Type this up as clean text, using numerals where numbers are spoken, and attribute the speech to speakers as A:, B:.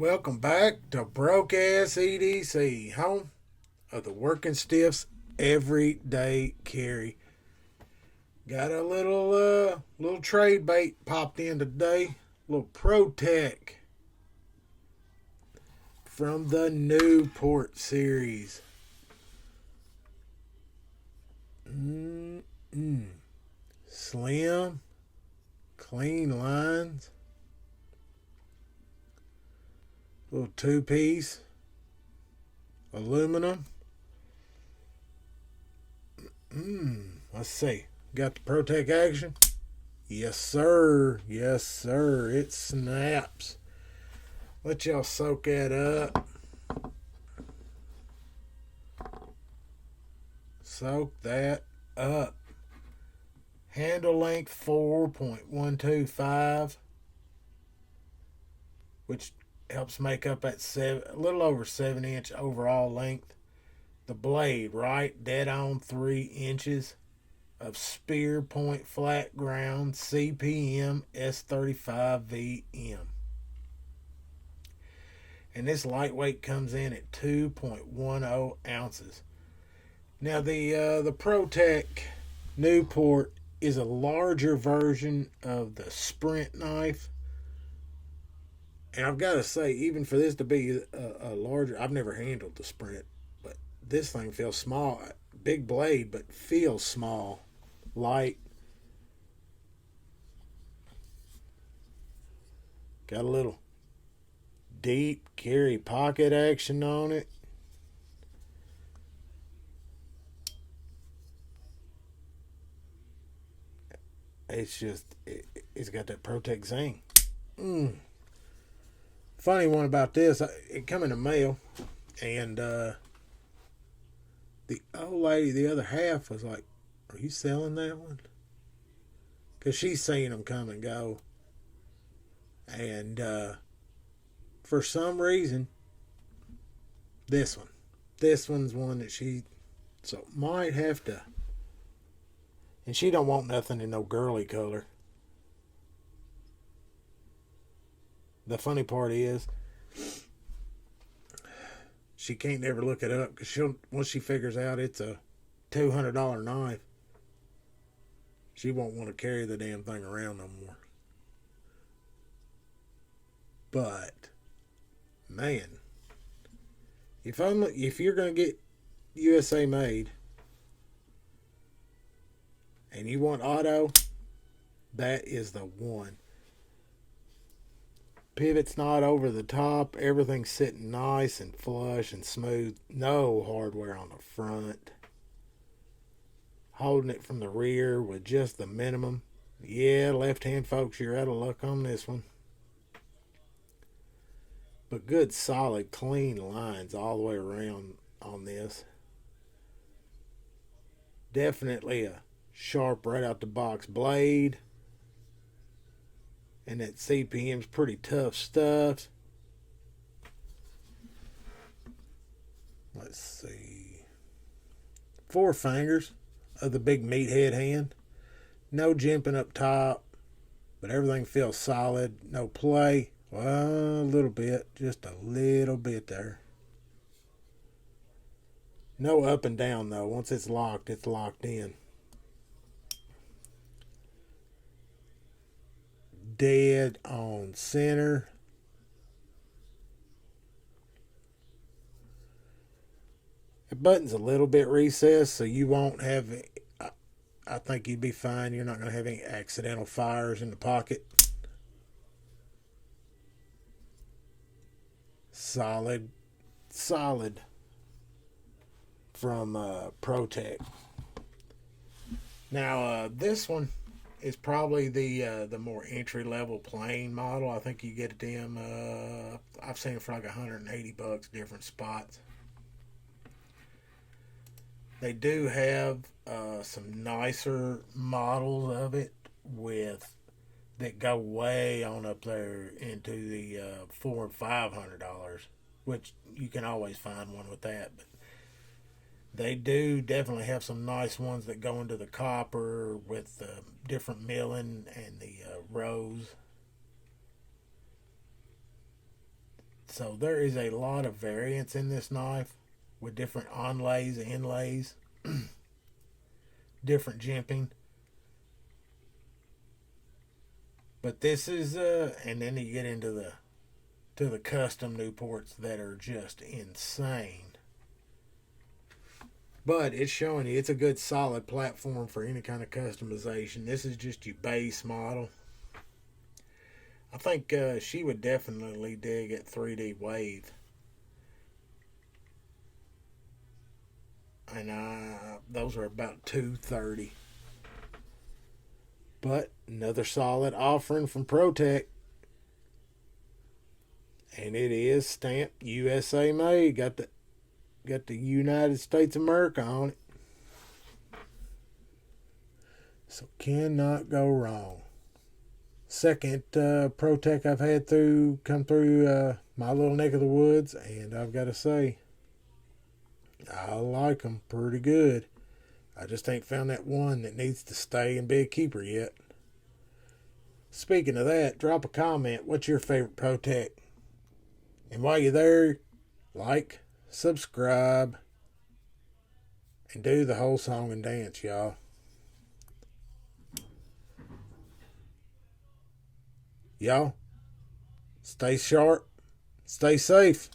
A: Welcome back to Broke Ass EDC, home of the working stiffs everyday carry. Got a little trade bait popped in today. Little Protec from the Newport series. Slim, clean lines. Little two-piece aluminum. Let's see. Got the Protec action? Yes, sir. Yes, sir. It snaps. Let y'all soak that up. Soak that up. Handle length 4.125, which helps make up that a little over 7-inch overall length. The blade, right, dead on 3 inches of spear point flat ground CPM S35VM. And this lightweight comes in at 2.10 ounces. Now the Protec Newport is a larger version of the Sprint knife. And I've got to say, even for this to be a larger, I've never handled the Sprint, but this thing feels small. Big blade, but feels small, light. Got a little deep carry pocket action on it. It's got that Protec zing. Funny one about this, it come in the mail, and the old lady, the other half, was like, "Are you selling that one?" Because she's seen them come and go, and for some reason, this one's one that she might have to, and she don't want nothing in no girly color. The funny part is, she can't never look it up because once she figures out it's a $200 knife, she won't want to carry the damn thing around no more. But man, if you're gonna get USA made and you want auto, that is the one. Pivot's not over the top. Everything's sitting nice and flush and smooth. No hardware on the front. Holding it from the rear with just the minimum. Yeah, left-hand folks, you're out of luck on this one. But good, solid, clean lines all the way around on this. Definitely a sharp right out the box blade. And that CPM's pretty tough stuff. Let's see. 4 fingers of the big meathead hand. No jimping up top, but everything feels solid. No play. Well, a little bit. Just a little bit there. No up and down, though. Once it's locked in. Dead on center. The button's a little bit recessed, so you won't have, I think you'd be fine. You're not going to have any accidental fires in the pocket. Solid from Protec. Now, this one is probably the more entry level plain model. I think you get them. I've seen it for like $180, different spots. They do have some nicer models of it that go way on up there into the $400 and $500, which you can always find one with that. But they do definitely have some nice ones that go into the copper with the different milling and the rose. So there is a lot of variance in this knife with different onlays, inlays, different jimping. But this is and then you get into the custom Newports that are just insane. But it's showing you it's a good solid platform for any kind of customization. This is just your base model. I think she would definitely dig at 3D Wave. And those are about $230. But another solid offering from ProTech. And it is stamped USA made. Got the United States of America on it. So cannot go wrong. Second ProTech I've had come through my little neck of the woods, and I've got to say, I like them pretty good. I just ain't found that one that needs to stay and be a keeper yet. Speaking of that, drop a comment. What's your favorite ProTech? And while you're there, like, subscribe, and do the whole song and dance, y'all. Y'all, stay sharp, stay safe.